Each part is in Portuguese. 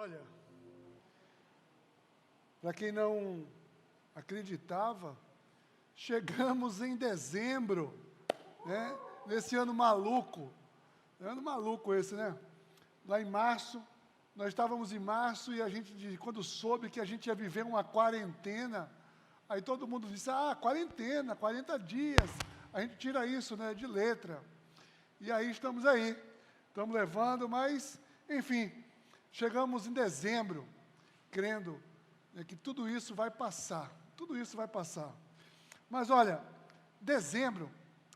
Olha, para quem não acreditava, chegamos em dezembro, né? Nesse ano maluco. Ano maluco esse, né? Lá em março, nós estávamos em março e a gente, quando soube que a gente ia viver uma quarentena, aí todo mundo disse, quarentena, 40 dias. A gente tira isso, né, de letra. E aí, estamos levando, mas, enfim, chegamos em dezembro, crendo, né, que tudo isso vai passar, Mas olha, dezembro,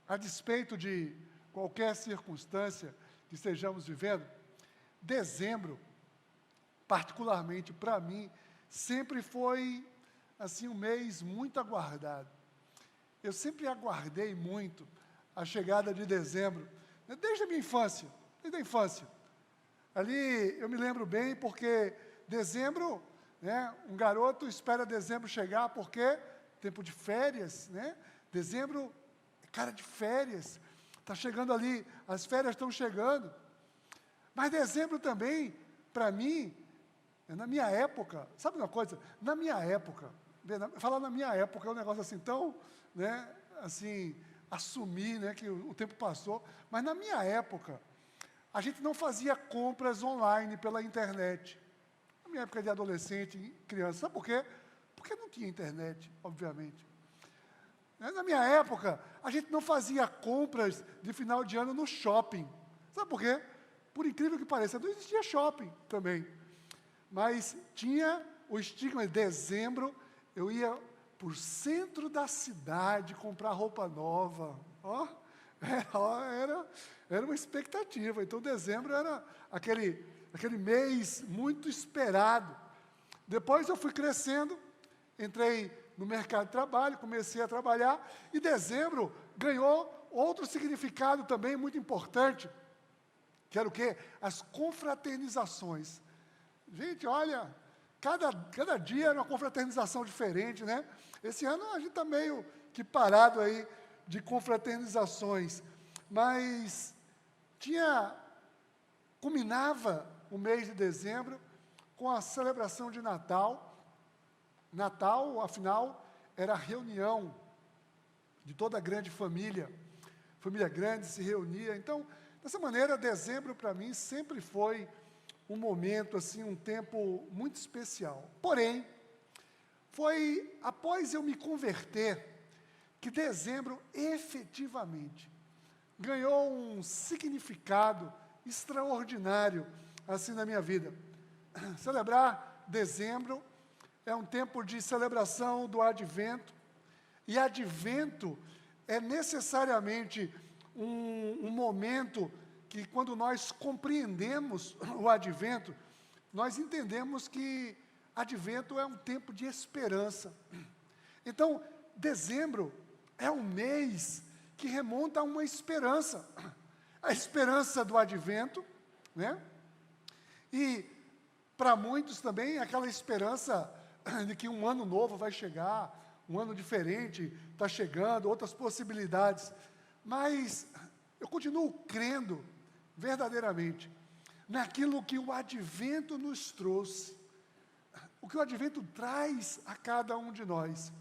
a despeito de qualquer circunstância que estejamos vivendo, dezembro, particularmente para mim, sempre foi, assim, um mês muito aguardado. Eu sempre aguardei muito a chegada de dezembro, né, desde a infância. Ali, eu me lembro bem, porque dezembro, né, um garoto espera dezembro chegar, porque tempo de férias, né? Dezembro é cara de férias, está chegando ali, as férias estão chegando. Mas dezembro também, para mim, na minha época, sabe uma coisa? Na minha época, falar na minha época é um negócio assim tão, né, assim, assumir, né, que o tempo passou, mas na minha época, a gente não fazia compras online pela internet. Na minha época de adolescente, criança, sabe por quê? Porque não tinha internet, obviamente. Na minha época, a gente não fazia compras de final de ano no shopping. Sabe por quê? Por incrível que pareça, não existia shopping também. Mas tinha o estigma, em dezembro, eu ia para o centro da cidade comprar roupa nova. Era uma expectativa. Então, dezembro era aquele mês muito esperado. Depois eu fui crescendo, entrei no mercado de trabalho, comecei a trabalhar, e dezembro ganhou outro significado também muito importante, que era o quê? As confraternizações. Gente, olha, cada dia era uma confraternização diferente, né? Esse ano a gente está meio que parado aí de confraternizações, mas culminava o mês de dezembro com a celebração de Natal. Natal, afinal, era a reunião de toda a grande família grande se reunia. Então, dessa maneira, dezembro para mim sempre foi um momento, assim, um tempo muito especial. Porém, foi após eu me converter que dezembro efetivamente ganhou um significado extraordinário assim na minha vida. Celebrar dezembro é um tempo de celebração do advento, e advento é necessariamente um momento que, quando nós compreendemos o advento, nós entendemos que advento é um tempo de esperança. Então, dezembro é um mês que remonta a uma esperança, a esperança do advento, né? E, para muitos também, aquela esperança de que um ano novo vai chegar, um ano diferente está chegando, outras possibilidades. Mas eu continuo crendo verdadeiramente naquilo que o advento nos trouxe, o que o advento traz a cada um de nós.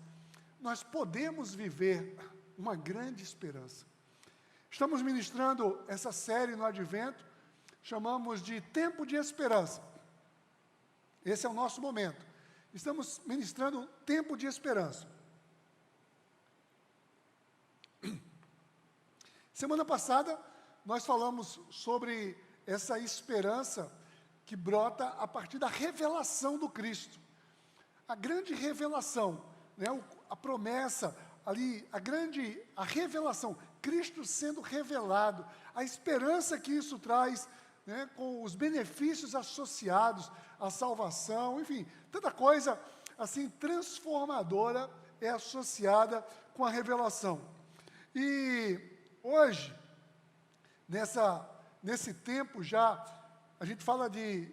Nós podemos viver uma grande esperança. Estamos ministrando essa série no advento, chamamos de Tempo de Esperança. Esse é o nosso momento. Estamos ministrando tempo de esperança. Semana passada, nós falamos sobre essa esperança que brota a partir da revelação do Cristo. A grande revelação, né, a promessa ali, a revelação, Cristo sendo revelado, a esperança que isso traz, né, com os benefícios associados à salvação, enfim, tanta coisa assim transformadora é associada com a revelação. E hoje, nesse tempo já, a gente fala de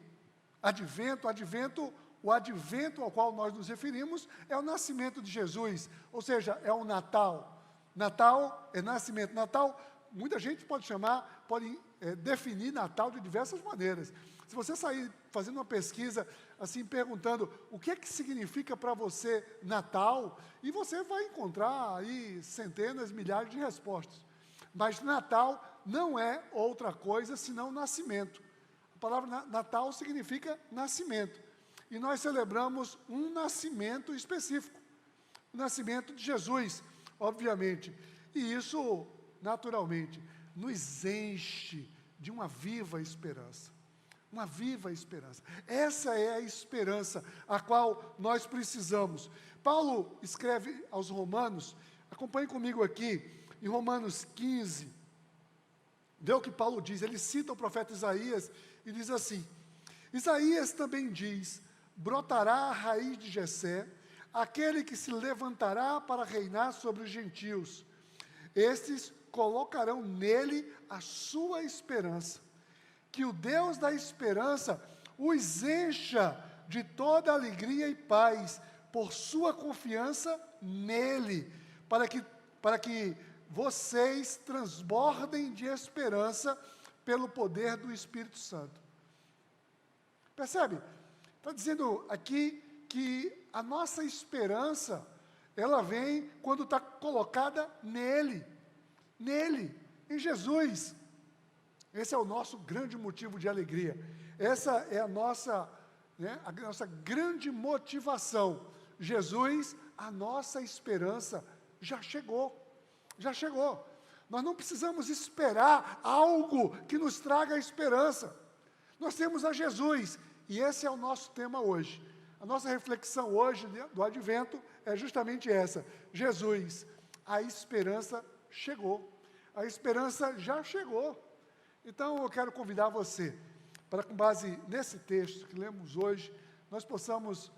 advento, o advento ao qual nós nos referimos é o nascimento de Jesus, ou seja, é o Natal. Natal é nascimento. Natal, muita gente pode definir Natal de diversas maneiras. Se você sair fazendo uma pesquisa, assim, perguntando o que é que significa para você Natal, e você vai encontrar aí centenas, milhares de respostas. Mas Natal não é outra coisa senão nascimento. A palavra Natal significa nascimento. E nós celebramos um nascimento específico. O nascimento de Jesus, obviamente. E isso, naturalmente, nos enche de uma viva esperança. Uma viva esperança. Essa é a esperança a qual nós precisamos. Paulo escreve aos Romanos, acompanhe comigo aqui, em Romanos 15, vê o que Paulo diz, ele cita o profeta Isaías e diz assim: Isaías também diz, brotará a raiz de Jessé, aquele que se levantará para reinar sobre os gentios. Estes colocarão nele a sua esperança. Que o Deus da esperança os encha de toda alegria e paz, por sua confiança nele, para que vocês transbordem de esperança pelo poder do Espírito Santo. Percebe? Está dizendo aqui que a nossa esperança, ela vem quando está colocada nele, em Jesus. Esse é o nosso grande motivo de alegria. Essa é a nossa grande motivação. Jesus, a nossa esperança, já chegou. Já chegou. Nós não precisamos esperar algo que nos traga esperança. Nós temos a Jesus, e esse é o nosso tema hoje. A nossa reflexão hoje do Advento é justamente essa. Jesus, a esperança chegou. A esperança já chegou. Então, eu quero convidar você, para com base nesse texto que lemos hoje, nós possamos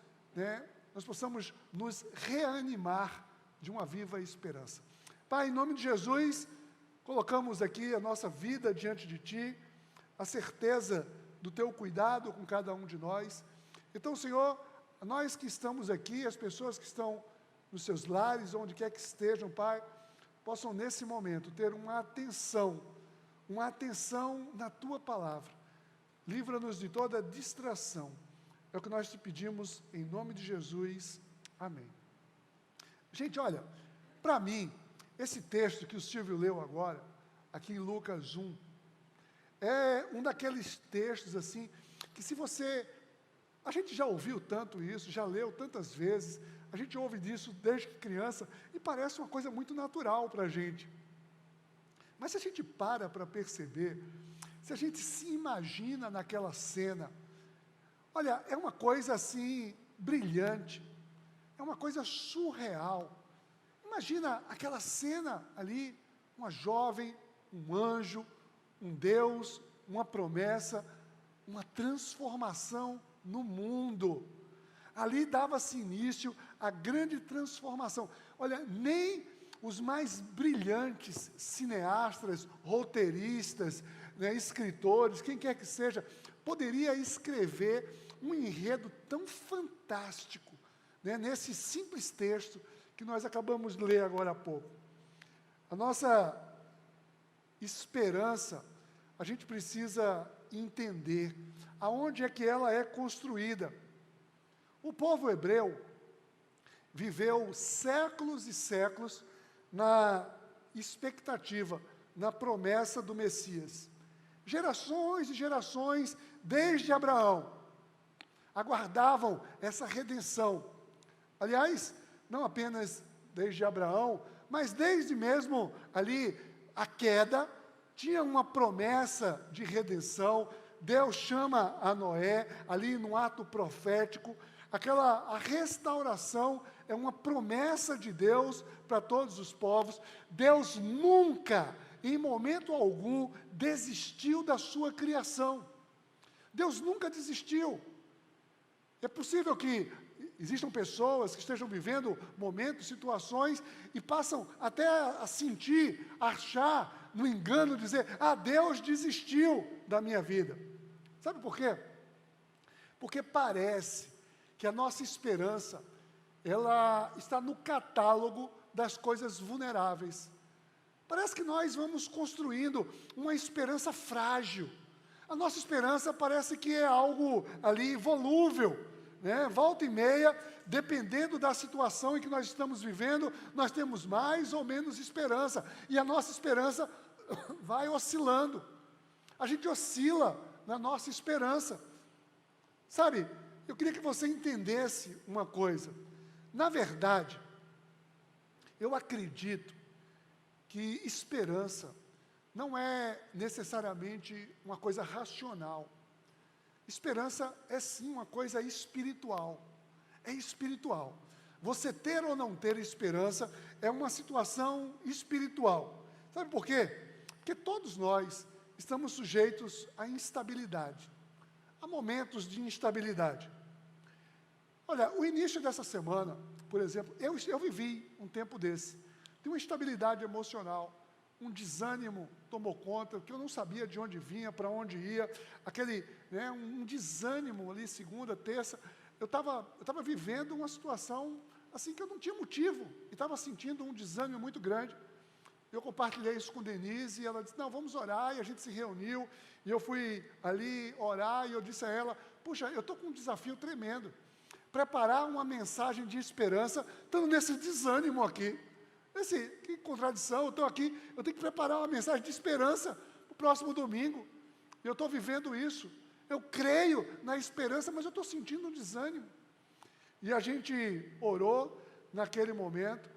nos reanimar de uma viva esperança. Pai, em nome de Jesus, colocamos aqui a nossa vida diante de Ti, a certeza do Teu cuidado com cada um de nós. Então, Senhor, nós que estamos aqui, as pessoas que estão nos seus lares, onde quer que estejam, Pai, possam nesse momento ter uma atenção na Tua palavra. Livra-nos de toda distração. É o que nós te pedimos em nome de Jesus. Amém. Gente, olha, para mim, esse texto que o Silvio leu agora, aqui em Lucas 1, é um daqueles textos assim, que se você... A gente já ouviu tanto isso, já leu tantas vezes, a gente ouve disso desde criança, e parece uma coisa muito natural para a gente. Mas se a gente para perceber, se a gente se imagina naquela cena, olha, é uma coisa assim, brilhante, é uma coisa surreal. Imagina aquela cena ali, uma jovem, um anjo, um Deus, uma promessa, uma transformação no mundo. Ali dava-se início à grande transformação. Olha, nem os mais brilhantes cineastas, roteiristas, escritores, quem quer que seja, poderia escrever um enredo tão fantástico, nesse simples texto que nós acabamos de ler agora há pouco. A nossa esperança, a gente precisa entender aonde é que ela é construída. O povo hebreu viveu séculos e séculos na expectativa, na promessa do Messias. Gerações e gerações, desde Abraão, aguardavam essa redenção. Aliás, não apenas desde Abraão, mas desde mesmo ali a queda, tinha uma promessa de redenção. Deus chama a Noé, ali no ato profético, a restauração é uma promessa de Deus para todos os povos. Deus nunca, em momento algum, desistiu da sua criação. Deus nunca desistiu. É possível que existam pessoas que estejam vivendo momentos, situações, e passam até a sentir, a achar, no engano, dizer, Deus desistiu da minha vida. Sabe por quê? Porque parece que a nossa esperança, ela está no catálogo das coisas vulneráveis. Parece que nós vamos construindo uma esperança frágil. A nossa esperança parece que é algo ali volúvel, né? Volta e meia, dependendo da situação em que nós estamos vivendo, nós temos mais ou menos esperança. E a nossa esperança vai oscilando. A gente oscila na nossa esperança. Sabe, eu queria que você entendesse uma coisa. Na verdade, eu acredito que esperança não é necessariamente uma coisa racional. Esperança é sim uma coisa espiritual. É espiritual. Você ter ou não ter esperança é uma situação espiritual. Sabe por quê? Porque todos nós estamos sujeitos à instabilidade. Há momentos de instabilidade. Olha, o início dessa semana, por exemplo, eu vivi um tempo desse. De uma instabilidade emocional. Um desânimo tomou conta, que eu não sabia de onde vinha, para onde ia, um desânimo ali, segunda, terça, eu estava vivendo uma situação, assim, que eu não tinha motivo, e estava sentindo um desânimo muito grande. Eu compartilhei isso com Denise, e ela disse, não, vamos orar, e a gente se reuniu, e eu fui ali orar, e eu disse a ela, puxa, eu estou com um desafio tremendo, preparar uma mensagem de esperança, estando nesse desânimo aqui. Que contradição, eu estou aqui, eu tenho que preparar uma mensagem de esperança para o próximo domingo. Eu estou vivendo isso. Eu creio na esperança, mas eu estou sentindo um desânimo. E a gente orou naquele momento,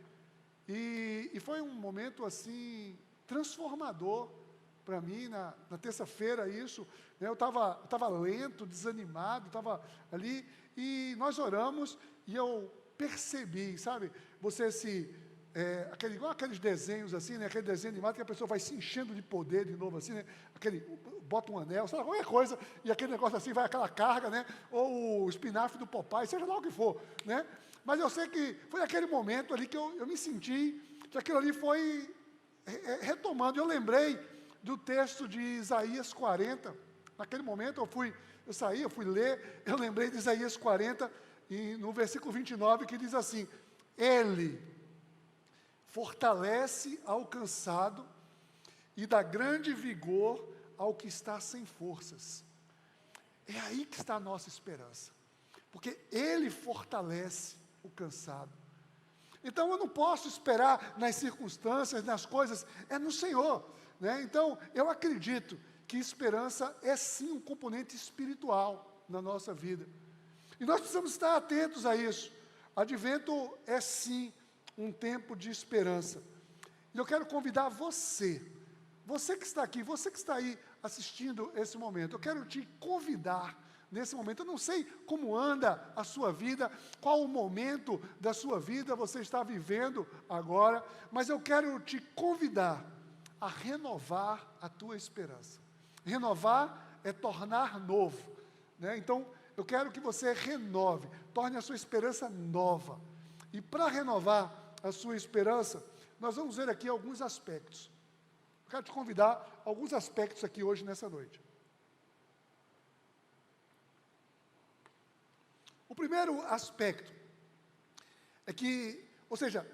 e foi um momento assim, transformador para mim, na terça-feira isso, né, eu estava lento, desanimado, estava ali, e nós oramos, e eu percebi, sabe, você igual aqueles desenhos assim, né, aquele desenho animado que a pessoa vai se enchendo de poder de novo assim, né, bota um anel, sei lá, qualquer coisa, e aquele negócio assim, vai aquela carga, né, ou o espinafre do Popeye, seja lá o que for, né, mas eu sei que foi aquele momento ali que eu me senti, que aquilo ali foi retomando, eu lembrei do texto de Isaías 40, naquele momento eu fui ler, eu lembrei de Isaías 40, e no versículo 29, que diz assim, Ele fortalece ao cansado e dá grande vigor ao que está sem forças. É aí que está a nossa esperança, porque Ele fortalece o cansado. Então eu não posso esperar nas circunstâncias, nas coisas, é no Senhor, né? Então eu acredito que esperança é sim um componente espiritual na nossa vida, e nós precisamos estar atentos a isso. Advento é sim um tempo de esperança. E eu quero convidar você que está aqui, você que está aí assistindo esse momento, eu quero te convidar nesse momento. Eu não sei como anda a sua vida, qual o momento da sua vida você está vivendo agora, mas eu quero te convidar a renovar a tua esperança. Renovar é tornar novo, né? Então, eu quero que você renove, torne a sua esperança nova. E para renovar a sua esperança, nós vamos ver aqui alguns aspectos. Eu quero te convidar a alguns aspectos aqui hoje, nessa noite. O primeiro aspecto é que, ou seja,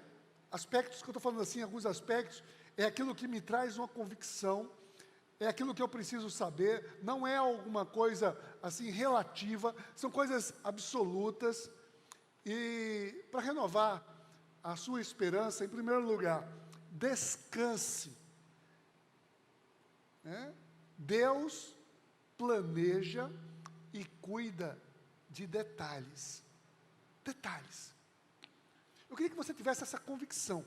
aspectos que eu estou falando assim, alguns aspectos, é aquilo que me traz uma convicção, é aquilo que eu preciso saber, não é alguma coisa assim relativa, são coisas absolutas. E para renovar a sua esperança, em primeiro lugar, descanse. Né? Deus planeja e cuida de detalhes. Detalhes. Eu queria que você tivesse essa convicção.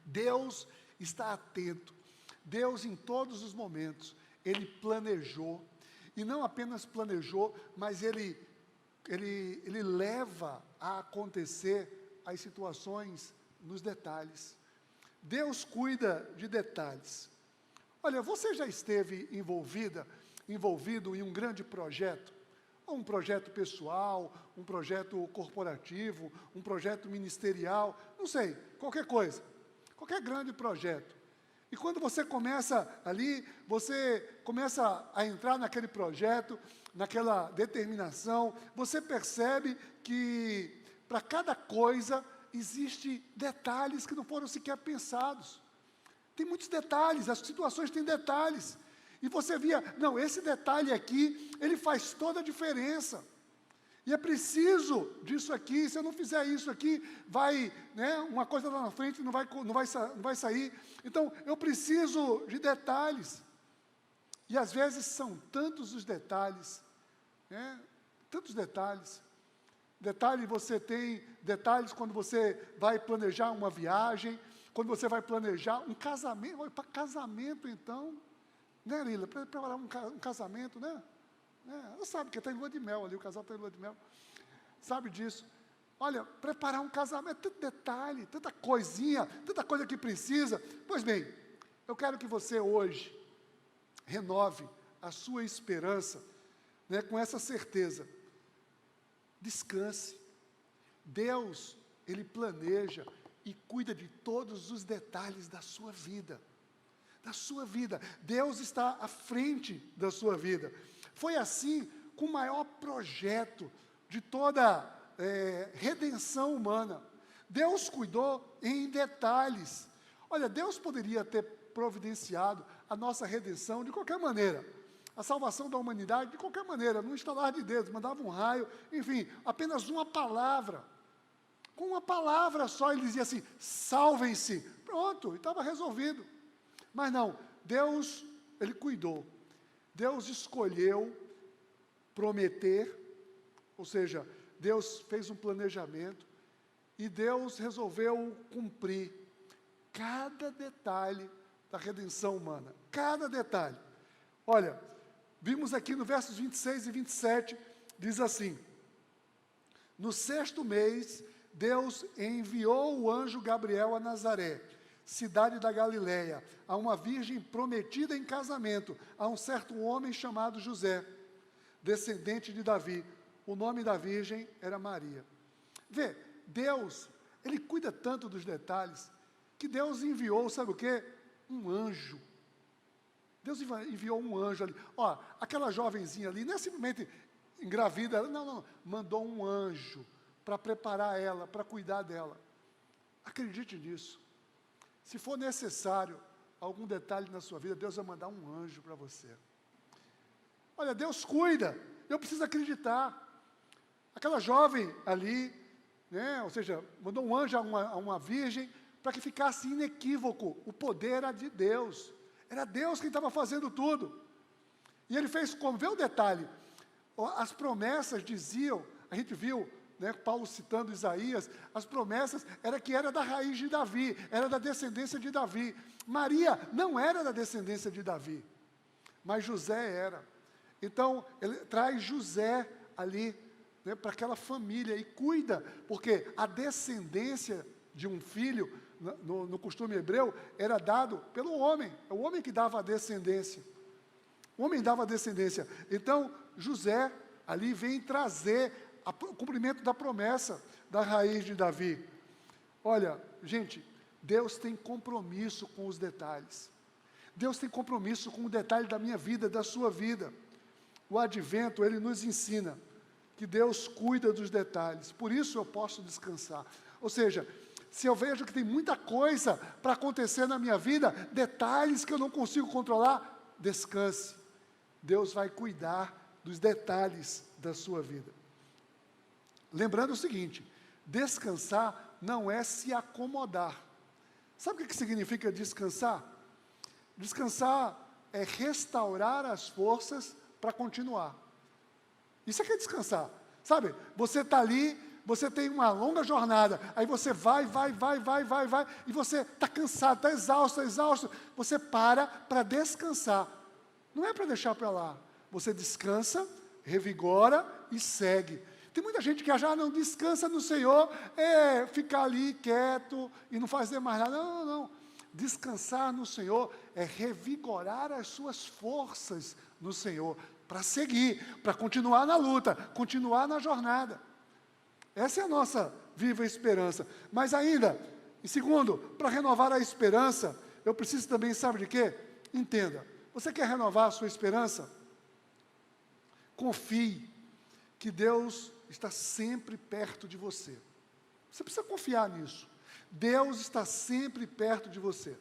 Deus está atento. Deus, em todos os momentos, Ele planejou. E não apenas planejou, mas Ele leva a acontecer as situações nos detalhes. Deus cuida de detalhes. Olha, você já esteve envolvido em um grande projeto? Ou um projeto pessoal, um projeto corporativo, um projeto ministerial, não sei, qualquer coisa. Qualquer grande projeto. E quando você começa ali, você começa a entrar naquele projeto, naquela determinação, você percebe que para cada coisa existem detalhes que não foram sequer pensados. Tem muitos detalhes, as situações têm detalhes. E você via, não, esse detalhe aqui, ele faz toda a diferença. E é preciso disso aqui, se eu não fizer isso aqui, vai, né, uma coisa lá na frente não vai sair. Então, eu preciso de detalhes. E às vezes são tantos os detalhes, né, tantos detalhes. Você tem detalhes quando você vai planejar uma viagem, quando você vai planejar um casamento. Olha, para casamento então, né, Lila? Para preparar um casamento, né? Ela sabe que está em lua de mel ali, o casal está em lua de mel. Sabe disso. Olha, preparar um casamento, tanto detalhe, tanta coisinha, tanta coisa que precisa. Pois bem, eu quero que você hoje renove a sua esperança, né, com essa certeza. Descanse. Deus, Ele planeja e cuida de todos os detalhes da sua vida. Da sua vida. Deus está à frente da sua vida. Foi assim com o maior projeto de toda redenção humana. Deus cuidou em detalhes. Olha, Deus poderia ter providenciado a nossa redenção de qualquer maneira. A salvação da humanidade de qualquer maneira, num estalar de dedos, mandava um raio, enfim, apenas uma palavra. Com uma palavra só ele dizia assim, salvem-se. Pronto, estava resolvido. Mas não, Deus, Ele cuidou. Deus escolheu prometer, ou seja, Deus fez um planejamento e Deus resolveu cumprir cada detalhe da redenção humana. Cada detalhe. Olha, vimos aqui no versos 26 e 27, diz assim, no 6º mês, Deus enviou o anjo Gabriel a Nazaré, cidade da Galileia, a uma virgem prometida em casamento, a um certo homem chamado José, descendente de Davi. O nome da virgem era Maria. Vê, Deus, Ele cuida tanto dos detalhes, que Deus enviou, sabe o quê? Um anjo. Deus enviou um anjo ali. Ó, aquela jovenzinha ali, não é simplesmente engravida, não, mandou um anjo para preparar ela, para cuidar dela. Acredite nisso. Se for necessário algum detalhe na sua vida, Deus vai mandar um anjo para você. Olha, Deus cuida, eu preciso acreditar. Aquela jovem ali, né, ou seja, mandou um anjo a uma virgem para que ficasse inequívoco, o poder era de Deus. Era Deus quem estava fazendo tudo. E Ele fez como? Vê o detalhe. As promessas diziam, a gente viu, né, Paulo citando Isaías, as promessas era que era da raiz de Davi, era da descendência de Davi. Maria não era da descendência de Davi, mas José era. Então, ele traz José ali, né, para aquela família e cuida, porque a descendência de um filho, no costume hebreu, era dado pelo homem, é o homem que dava a descendência. O homem dava a descendência. Então, José ali vem trazer o cumprimento da promessa da raiz de Davi. Olha, gente, Deus tem compromisso com os detalhes. Deus tem compromisso com o detalhe da minha vida, da sua vida. O advento, ele nos ensina que Deus cuida dos detalhes. Por isso eu posso descansar. Ou seja, se eu vejo que tem muita coisa para acontecer na minha vida, detalhes que eu não consigo controlar, descanse. Deus vai cuidar dos detalhes da sua vida. Lembrando o seguinte, descansar não é se acomodar. Sabe o que significa descansar? Descansar é restaurar as forças para continuar. Isso é que é descansar. Sabe, você está ali, você tem uma longa jornada, aí você vai, e você está cansado, está exausto, você para descansar. Não é para deixar para lá. Você descansa, revigora e segue. Tem muita gente que já não descansa no Senhor, ficar ali quieto e não fazer mais nada. Não. Descansar no Senhor é revigorar as suas forças no Senhor, para seguir, para continuar na luta, continuar na jornada. Essa é a nossa viva esperança. Mas ainda, em segundo, para renovar a esperança, eu preciso também, sabe de quê? Entenda, você quer renovar a sua esperança? Confie que Deus está sempre perto de você. Você precisa confiar nisso. Deus está sempre perto de você.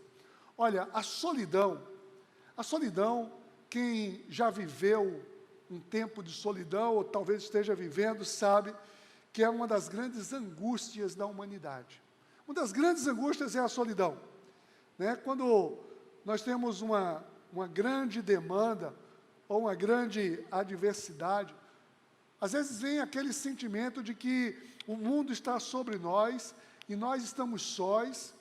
Olha, a solidão quem já viveu um tempo de solidão, ou talvez esteja vivendo, sabe que é uma das grandes angústias da humanidade. Uma das grandes angústias é a solidão, né? Quando nós temos uma grande demanda, ou uma grande adversidade, às vezes vem aquele sentimento de que o mundo está sobre nós, e nós estamos sós,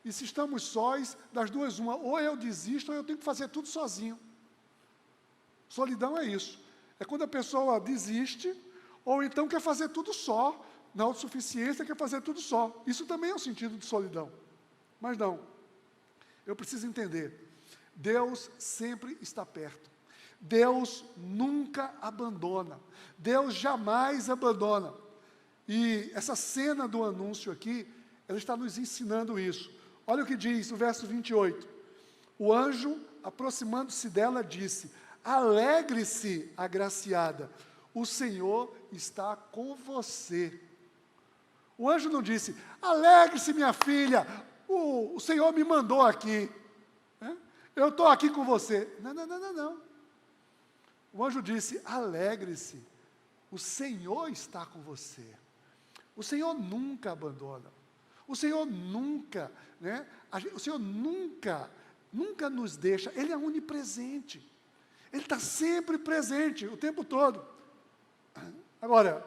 e se estamos sós, das duas uma, ou eu desisto, ou eu tenho que fazer tudo sozinho. Solidão é isso, é quando a pessoa desiste, ou então quer fazer tudo só, na autossuficiência quer fazer tudo só. Isso também é um sentido de solidão. Mas não, eu preciso entender, Deus sempre está perto, Deus nunca abandona, Deus jamais abandona. E essa cena do anúncio aqui, ela está nos ensinando isso. Olha o que diz o verso 28. O anjo, aproximando-se dela, disse: alegre-se, agraciada, o Senhor está com você. O anjo não disse: alegre-se, minha filha, o Senhor me mandou aqui, né? Eu estou aqui com você. Não, não, não, não, não. O anjo disse: alegre-se, o Senhor está com você. O Senhor nunca abandona. O Senhor nunca, né? O Senhor nunca nos deixa. Ele é onipresente. Ele está sempre presente, o tempo todo. Agora,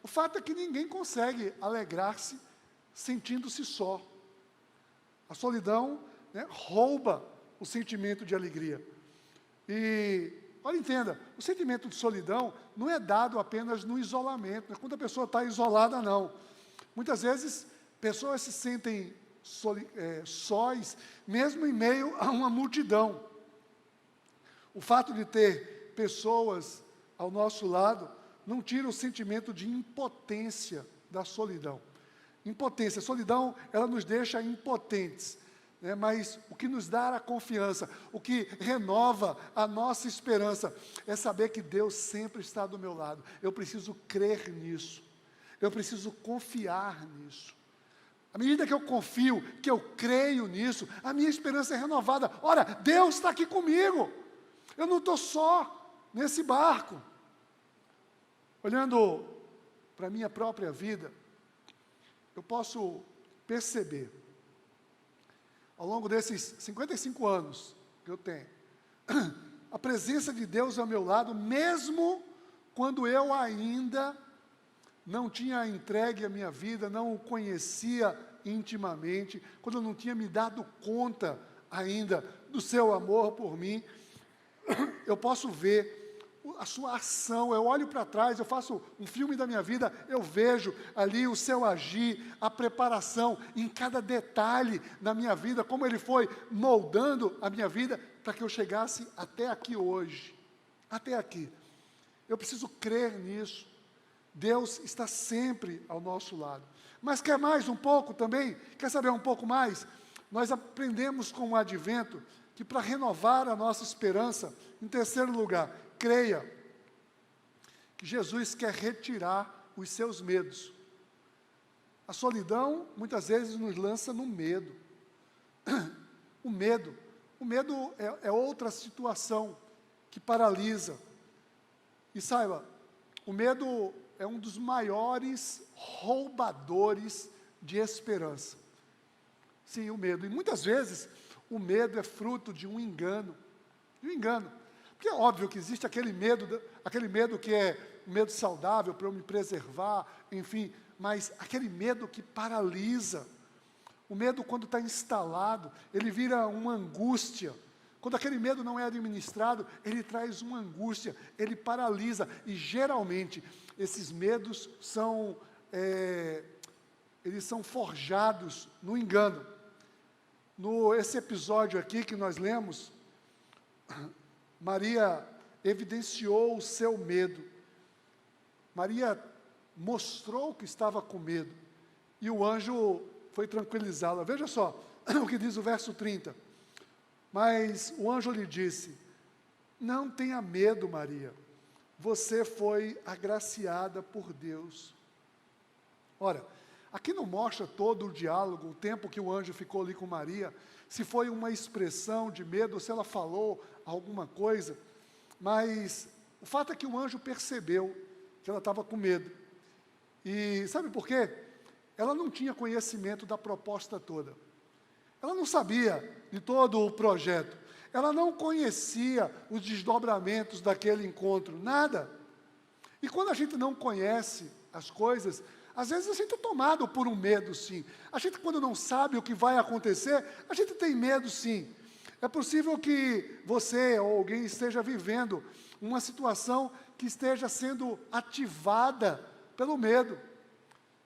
o fato é que ninguém consegue alegrar-se sentindo-se só. A solidão, né, rouba o sentimento de alegria. E, olha, entenda, o sentimento de solidão não é dado apenas no isolamento, não é quando a pessoa está isolada, não. Muitas vezes, pessoas se sentem sós, mesmo em meio a uma multidão. O fato de ter pessoas ao nosso lado não tira o sentimento de impotência da solidão. Impotência, a solidão, ela nos deixa impotentes, né? Mas o que nos dá a confiança, o que renova a nossa esperança, é saber que Deus sempre está do meu lado. Eu preciso crer nisso, eu preciso confiar nisso. À medida que eu confio, que eu creio nisso, a minha esperança é renovada. Ora, Deus está aqui comigo, eu não estou só nesse barco. Olhando para a minha própria vida, eu posso perceber, ao longo desses 55 anos que eu tenho, a presença de Deus ao meu lado, mesmo quando eu ainda não tinha entregue a minha vida, não o conhecia intimamente, quando eu não tinha me dado conta ainda do seu amor por mim, eu posso ver a sua ação. Eu olho para trás, eu faço um filme da minha vida, eu vejo ali o seu agir, a preparação em cada detalhe da minha vida, como Ele foi moldando a minha vida para que eu chegasse até aqui hoje, até aqui. Eu preciso crer nisso. Deus está sempre ao nosso lado. Mas quer mais um pouco também? Quer saber um pouco mais? Nós aprendemos com o advento que para renovar a nossa esperança, em terceiro lugar, creia que Jesus quer retirar os seus medos. A solidão, muitas vezes, nos lança no medo. O medo é outra situação que paralisa. E saiba, o medo é um dos maiores roubadores de esperança. Sim, o medo. E muitas vezes, o medo é fruto de um engano. Porque é óbvio que existe aquele medo que é um medo saudável para eu me preservar, enfim, mas aquele medo que paralisa. O medo, quando está instalado, ele vira uma angústia. Quando aquele medo não é administrado, ele traz uma angústia, ele paralisa. E geralmente, esses medos eles são forjados no engano. Esse episódio aqui que nós lemos, Maria evidenciou o seu medo. Maria mostrou que estava com medo. E o anjo foi tranquilizá-la. Veja só o que diz o verso 30. Mas o anjo lhe disse: não tenha medo, Maria. Você foi agraciada por Deus. Ora, aqui não mostra todo o diálogo, o tempo que o anjo ficou ali com Maria, se foi uma expressão de medo, se ela falou alguma coisa. Mas o fato é que o anjo percebeu que ela estava com medo. E sabe por quê? Ela não tinha conhecimento da proposta toda. Ela não sabia de todo o projeto. Ela não conhecia os desdobramentos daquele encontro, nada. E quando a gente não conhece as coisas, às vezes a gente é tomado por um medo, sim. A gente, quando não sabe o que vai acontecer, a gente tem medo, sim. É possível que você ou alguém esteja vivendo uma situação que esteja sendo ativada pelo medo.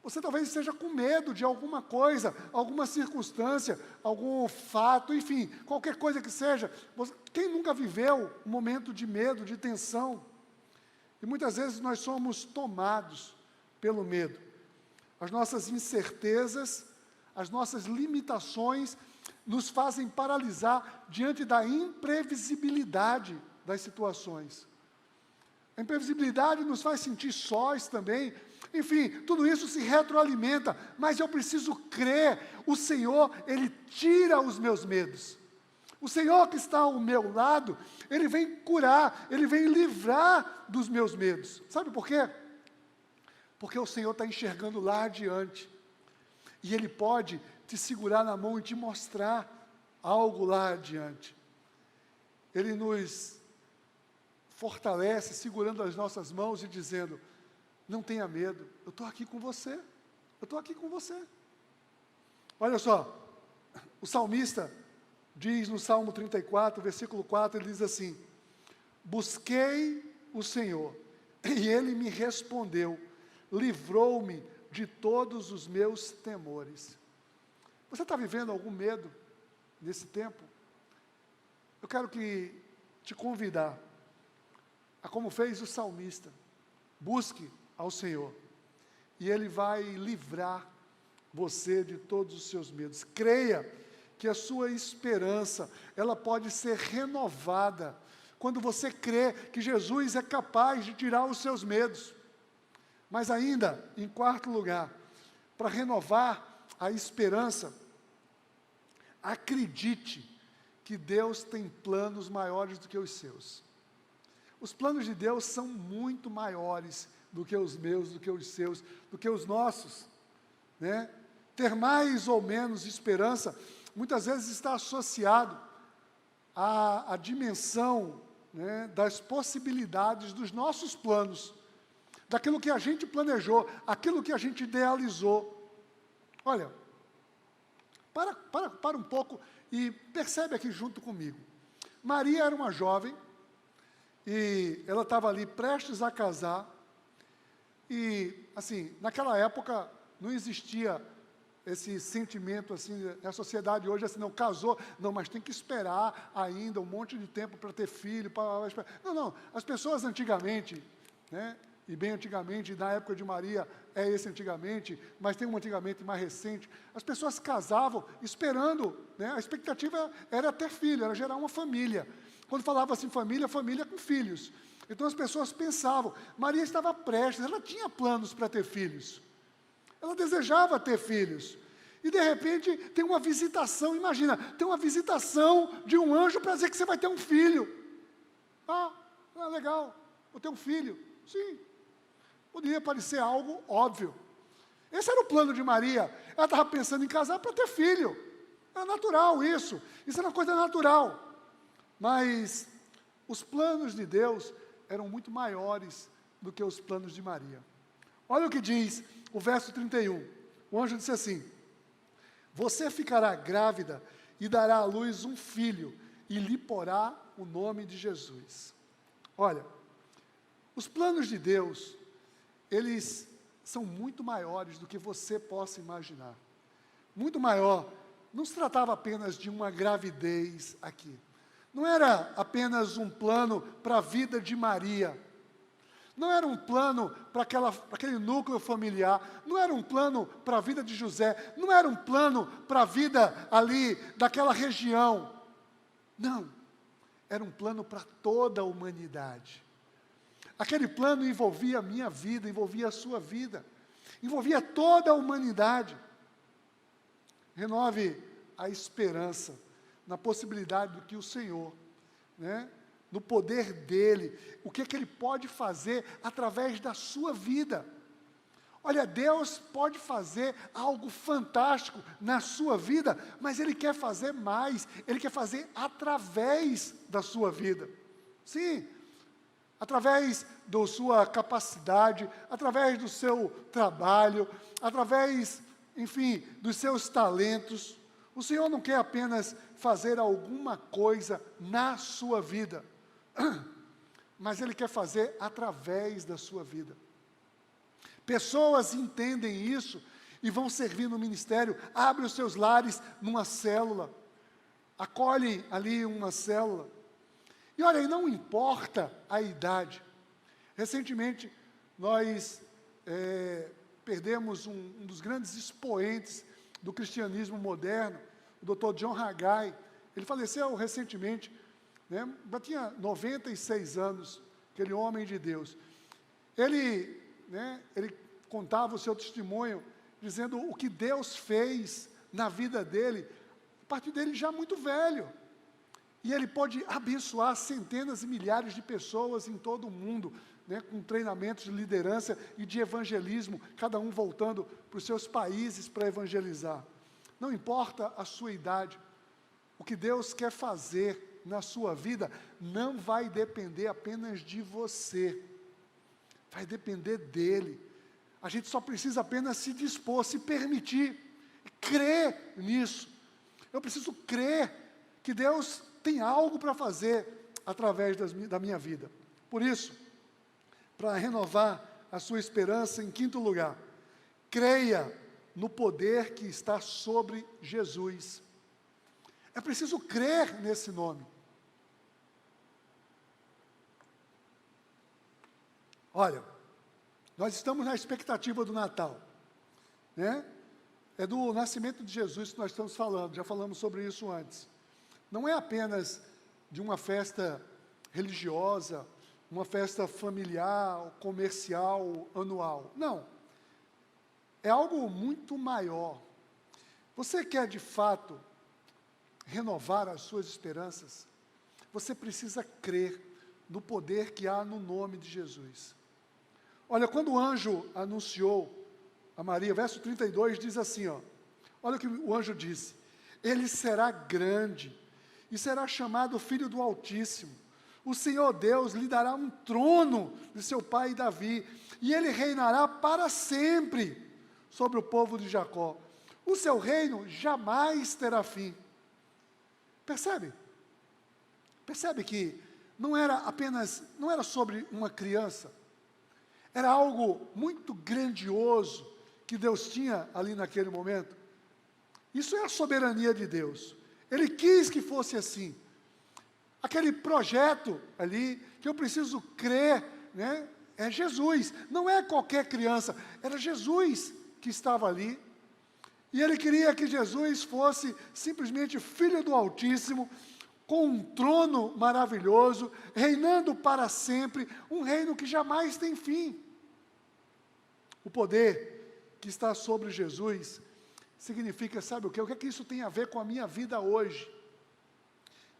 Você talvez esteja com medo de alguma coisa, alguma circunstância, algum fato, enfim, qualquer coisa que seja. Quem nunca viveu um momento de medo, de tensão? E muitas vezes nós somos tomados pelo medo. As nossas incertezas, as nossas limitações nos fazem paralisar diante da imprevisibilidade das situações. A imprevisibilidade nos faz sentir sós também. Enfim, tudo isso se retroalimenta, mas eu preciso crer. O Senhor, Ele tira os meus medos. O Senhor que está ao meu lado, Ele vem curar, Ele vem livrar dos meus medos. Sabe por quê? Porque o Senhor está enxergando lá adiante. E Ele pode te segurar na mão e te mostrar algo lá adiante. Ele nos fortalece, segurando as nossas mãos e dizendo: não tenha medo, eu estou aqui com você, eu estou aqui com você. Olha só, o salmista diz no Salmo 34, versículo 4, ele diz assim: busquei o Senhor, e Ele me respondeu, livrou-me de todos os meus temores. Você está vivendo algum medo nesse tempo? Eu quero te convidar a, como fez o salmista, busque ao Senhor, e Ele vai livrar você de todos os seus medos. Creia que a sua esperança, ela pode ser renovada, quando você crê que Jesus é capaz de tirar os seus medos. Mas ainda, em quarto lugar, para renovar a esperança, acredite que Deus tem planos maiores do que os seus. Os planos de Deus são muito maiores do que os meus, do que os seus, do que os nossos, né? Ter mais ou menos esperança, muitas vezes está associado à dimensão, né, das possibilidades dos nossos planos, daquilo que a gente planejou, aquilo que a gente idealizou. Olha, para um pouco e percebe aqui junto comigo. Maria era uma jovem, e ela estava ali prestes a casar, e, assim, naquela época não existia esse sentimento, assim, na sociedade hoje, assim, não, casou, não, mas tem que esperar ainda um monte de tempo para ter filho, não, as pessoas antigamente, né, e bem antigamente, na época de Maria, é esse antigamente, mas tem um antigamente mais recente, as pessoas casavam esperando, né, a expectativa era ter filho, era gerar uma família. Quando falava assim família, família com filhos. Então as pessoas pensavam, Maria estava prestes, ela tinha planos para ter filhos. Ela desejava ter filhos. E de repente tem uma visitação, imagina, tem uma visitação de um anjo para dizer que você vai ter um filho. Legal, vou ter um filho. Sim, poderia parecer algo óbvio. Esse era o plano de Maria. Ela estava pensando em casar para ter filho. Era natural isso era uma coisa natural. Mas os planos de Deus eram muito maiores do que os planos de Maria. Olha o que diz o verso 31. O anjo disse assim: você ficará grávida e dará à luz um filho, e lhe porá o nome de Jesus. Olha, os planos de Deus, eles são muito maiores do que você possa imaginar. Muito maior. Não se tratava apenas de uma gravidez aqui. Não era apenas um plano para a vida de Maria. Não era um plano para aquele núcleo familiar. Não era um plano para a vida de José. Não era um plano para a vida ali daquela região. Não. Era um plano para toda a humanidade. Aquele plano envolvia a minha vida, envolvia a sua vida. Envolvia toda a humanidade. Renove a esperança na possibilidade do que o Senhor, né, no poder dele, o que Ele pode fazer através da sua vida. Olha, Deus pode fazer algo fantástico na sua vida, mas Ele quer fazer mais, Ele quer fazer através da sua vida. Sim, através da sua capacidade, através do seu trabalho, através, enfim, dos seus talentos. O Senhor não quer apenas fazer alguma coisa na sua vida, mas Ele quer fazer através da sua vida. Pessoas entendem isso e vão servir no ministério, abrem os seus lares numa célula, acolhem ali uma célula. E olha, e não importa a idade. Recentemente, nós perdemos um dos grandes expoentes do cristianismo moderno, o Dr. John Haggai. Ele faleceu recentemente, né? Já tinha 96 anos, aquele homem de Deus. Ele contava o seu testemunho, dizendo o que Deus fez na vida dele, a partir dele já muito velho. E ele pode abençoar centenas e milhares de pessoas em todo o mundo, né, com treinamentos de liderança e de evangelismo, cada um voltando para os seus países para evangelizar. Não importa a sua idade, o que Deus quer fazer na sua vida não vai depender apenas de você, vai depender dele. A gente só precisa apenas se dispor, se permitir, crer nisso. Eu preciso crer que Deus tem algo para fazer através da minha vida. Por isso, para renovar a sua esperança, em quinto lugar, creia no poder que está sobre Jesus. É preciso crer nesse nome. Olha, nós estamos na expectativa do Natal, né? É do nascimento de Jesus que nós estamos falando, já falamos sobre isso antes. Não é apenas de uma festa religiosa, uma festa familiar, comercial, anual. Não. É algo muito maior. Você quer, de fato, renovar as suas esperanças? Você precisa crer no poder que há no nome de Jesus. Olha, quando o anjo anunciou a Maria, verso 32 diz assim, olha o que o anjo disse: ele será grande e será chamado Filho do Altíssimo. O Senhor Deus lhe dará um trono de seu pai Davi, e ele reinará para sempre sobre o povo de Jacó. O seu reino jamais terá fim. Percebe? Percebe que não era sobre uma criança, era algo muito grandioso que Deus tinha ali naquele momento. Isso é a soberania de Deus. Ele quis que fosse assim. Aquele projeto ali, que eu preciso crer, né, é Jesus. Não é qualquer criança, era Jesus que estava ali. E ele queria que Jesus fosse simplesmente Filho do Altíssimo, com um trono maravilhoso, reinando para sempre, um reino que jamais tem fim. O poder que está sobre Jesus significa, sabe o quê? O que é que isso tem a ver com a minha vida hoje?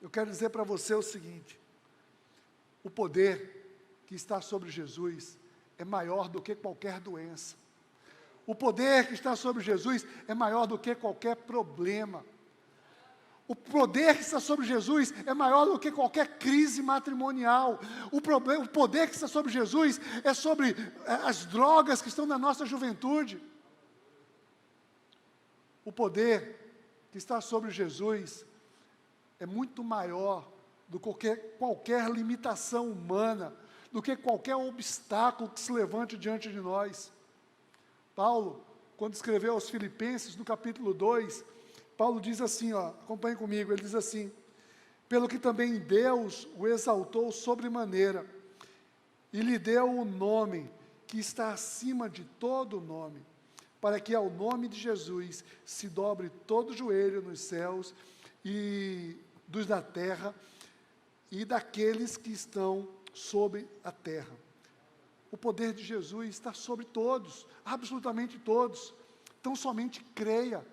Eu quero dizer para você o seguinte: o poder que está sobre Jesus é maior do que qualquer doença. O poder que está sobre Jesus é maior do que qualquer problema. O poder que está sobre Jesus é maior do que qualquer crise matrimonial. O poder que está sobre Jesus é sobre as drogas que estão na nossa juventude. O poder que está sobre Jesus é muito maior do que qualquer limitação humana, do que qualquer obstáculo que se levante diante de nós. Paulo, quando escreveu aos Filipenses, no capítulo 2, Paulo diz assim, acompanhe comigo, ele diz assim: pelo que também Deus o exaltou sobremaneira, e lhe deu o nome que está acima de todo nome, para que ao nome de Jesus se dobre todo o joelho nos céus e dos da terra e daqueles que estão sobre a terra. O poder de Jesus está sobre todos, absolutamente todos. Então somente creia.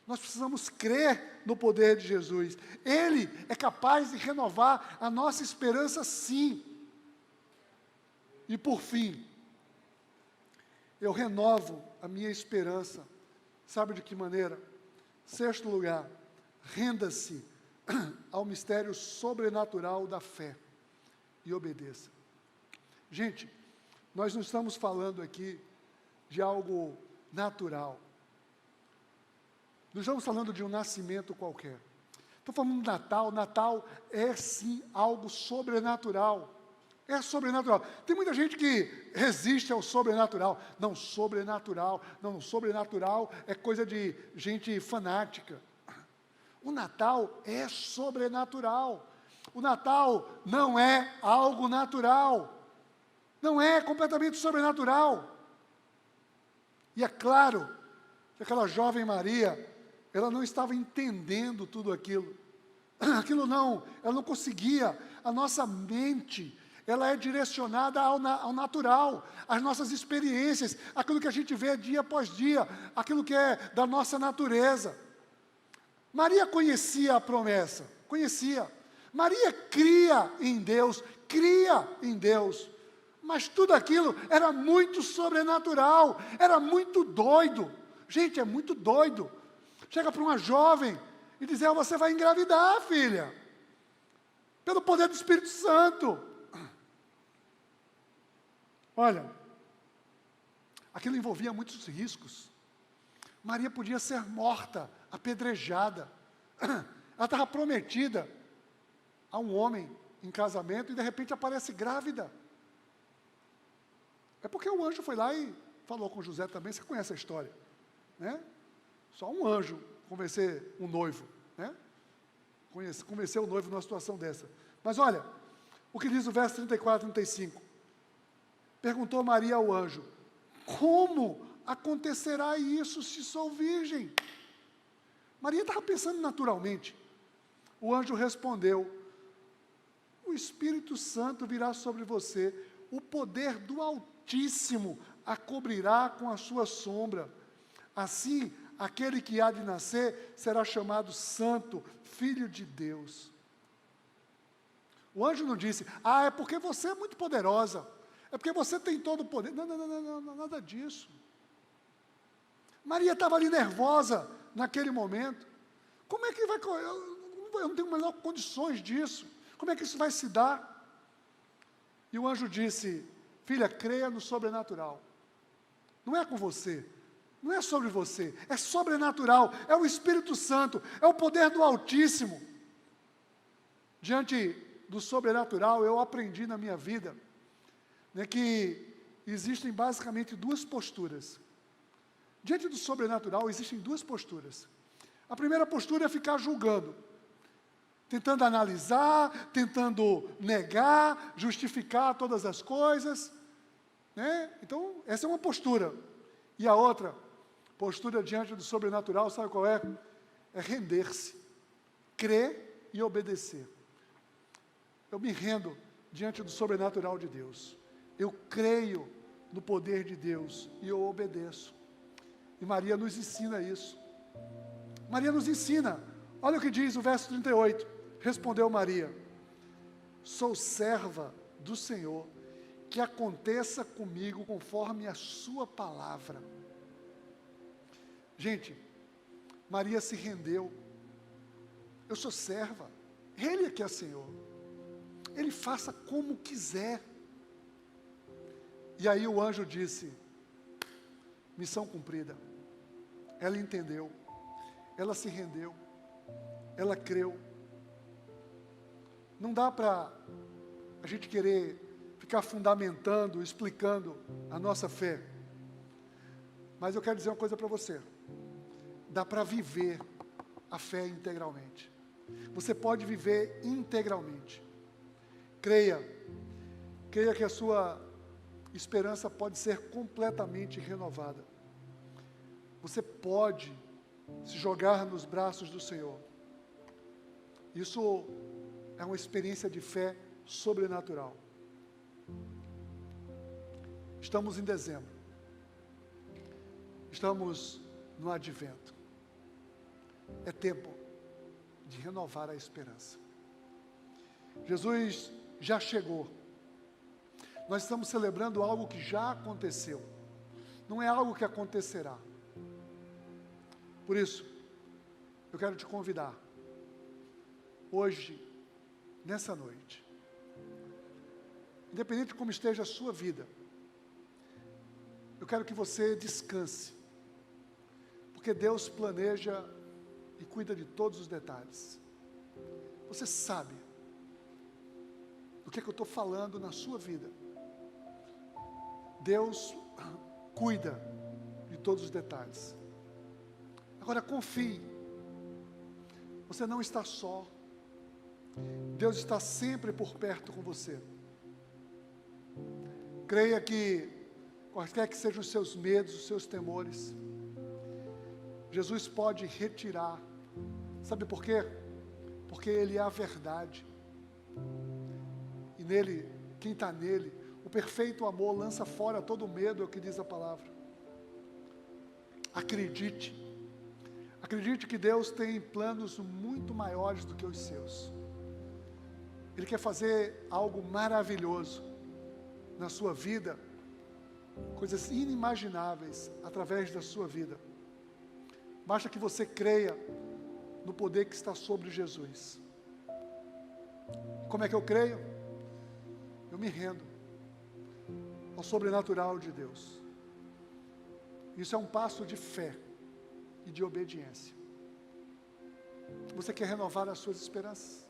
Nós precisamos crer no poder de Jesus. Ele é capaz de renovar a nossa esperança, sim. E por fim, eu renovo a minha esperança. Sabe de que maneira? Sexto lugar, renda-se ao mistério sobrenatural da fé e obedeça. Gente, nós não estamos falando aqui de algo natural. Não estamos falando de um nascimento qualquer. Estou falando de Natal. Natal é sim algo sobrenatural. É sobrenatural. Tem muita gente que resiste ao sobrenatural. Não, sobrenatural. Não, sobrenatural é coisa de gente fanática. O Natal é sobrenatural. O Natal não é algo natural. Não é completamente sobrenatural. E é claro que aquela jovem Maria, ela não estava entendendo tudo aquilo. Aquilo não, ela não conseguia. A nossa mente, ela é direcionada ao natural, às nossas experiências, aquilo que a gente vê dia após dia, aquilo que é da nossa natureza. Maria conhecia a promessa, conhecia. Maria cria em Deus, mas tudo aquilo era muito sobrenatural, era muito doido. Gente, é muito doido. Chega para uma jovem e diz: você vai engravidar, filha, pelo poder do Espírito Santo. Olha, aquilo envolvia muitos riscos. Maria podia ser morta, apedrejada. Ela estava prometida a um homem em casamento e de repente aparece grávida. É porque o anjo foi lá e falou com José também. Você conhece a história, né? Só um anjo convencer um noivo, né? Convencer o noivo numa situação dessa. Mas olha, o que diz o verso 34 e 35. Perguntou Maria ao anjo: como acontecerá isso se sou virgem? Maria estava pensando naturalmente. O anjo respondeu: o Espírito Santo virá sobre você, o poder do Altíssimo a cobrirá com a sua sombra. Assim, aquele que há de nascer será chamado Santo, Filho de Deus. O anjo não disse: é porque você é muito poderosa, é porque você tem todo o poder. Não, nada disso. Maria estava ali nervosa naquele momento. Como é que vai... Eu não tenho melhor condições disso. Como é que isso vai se dar? E o anjo disse: filha, creia no sobrenatural. Não é com você, não é sobre você, é sobrenatural, é o Espírito Santo, é o poder do Altíssimo. Diante do sobrenatural, eu aprendi na minha vida, né, que existem basicamente duas posturas. Diante do sobrenatural, existem duas posturas. A primeira postura é ficar julgando, tentando analisar, tentando negar, justificar todas as coisas, né? Então, essa é uma postura. E a outra postura diante do sobrenatural, sabe qual é? É render-se, crer e obedecer. Eu me rendo diante do sobrenatural de Deus. Eu creio no poder de Deus e eu obedeço. E Maria nos ensina isso. Maria nos ensina. Olha o que diz o verso 38. Respondeu Maria: sou serva do Senhor, que aconteça comigo conforme a sua palavra. Gente, Maria se rendeu. Eu sou serva, Ele é que é Senhor. Ele faça como quiser. E aí o anjo disse: missão cumprida. Ela entendeu, ela se rendeu, ela creu. Não dá para a gente querer ficar fundamentando, explicando a nossa fé. Mas eu quero dizer uma coisa para você. Dá para viver a fé integralmente. Você pode viver integralmente. Creia que a sua esperança pode ser completamente renovada. Você pode se jogar nos braços do Senhor. Isso é uma experiência de fé sobrenatural. Estamos em dezembro. Estamos no advento. é tempo de renovar a esperança. Jesus já chegou. Nós estamos celebrando algo que já aconteceu. Não é algo que acontecerá. Por isso, eu quero te convidar, hoje, nessa noite, independente de como esteja a sua vida, eu quero que você descanse, porque Deus planeja e cuida de todos os detalhes. Você sabe do que eu estou falando na sua vida. Deus cuida de todos os detalhes. Agora confie, você não está só. Deus está sempre por perto com você. Creia que, quaisquer que sejam os seus medos, os seus temores, Jesus pode retirar. Sabe por quê? Porque Ele é a verdade. E nele, quem está nele, o perfeito amor lança fora todo medo, é o que diz a palavra. Acredite. Acredite que Deus tem planos muito maiores do que os seus. Ele quer fazer algo maravilhoso na sua vida, coisas inimagináveis através da sua vida. Basta que você creia no poder que está sobre Jesus. Como é que eu creio? Eu me rendo ao sobrenatural de Deus. Isso é um passo de fé e de obediência. Você quer renovar as suas esperanças?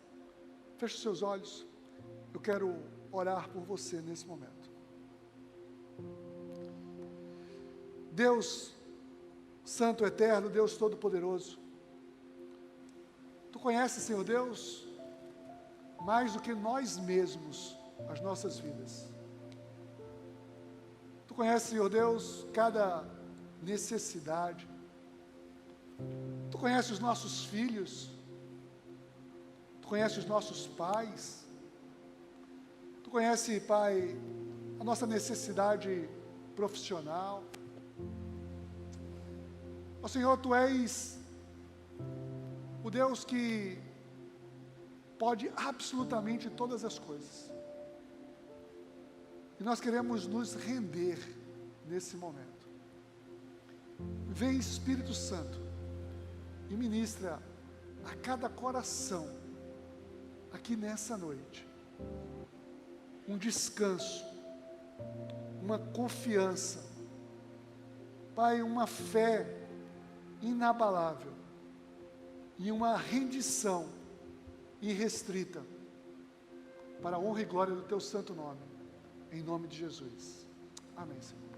Feche os seus olhos. Eu quero orar por você nesse momento. Deus Santo, Eterno, Deus Todo-Poderoso, Tu conheces, Senhor Deus, mais do que nós mesmos, as nossas vidas. Tu conheces, Senhor Deus, cada necessidade. Tu conheces os nossos filhos. Tu conheces os nossos pais. Tu conheces, Pai, a nossa necessidade profissional. Ó Senhor, Tu és o Deus que pode absolutamente todas as coisas. E nós queremos nos render nesse momento. Vem Espírito Santo e ministra a cada coração aqui nessa noite um descanso, uma confiança, Pai, uma fé inabalável e uma rendição irrestrita para a honra e glória do Teu santo nome, em nome de Jesus. Amém, Senhor.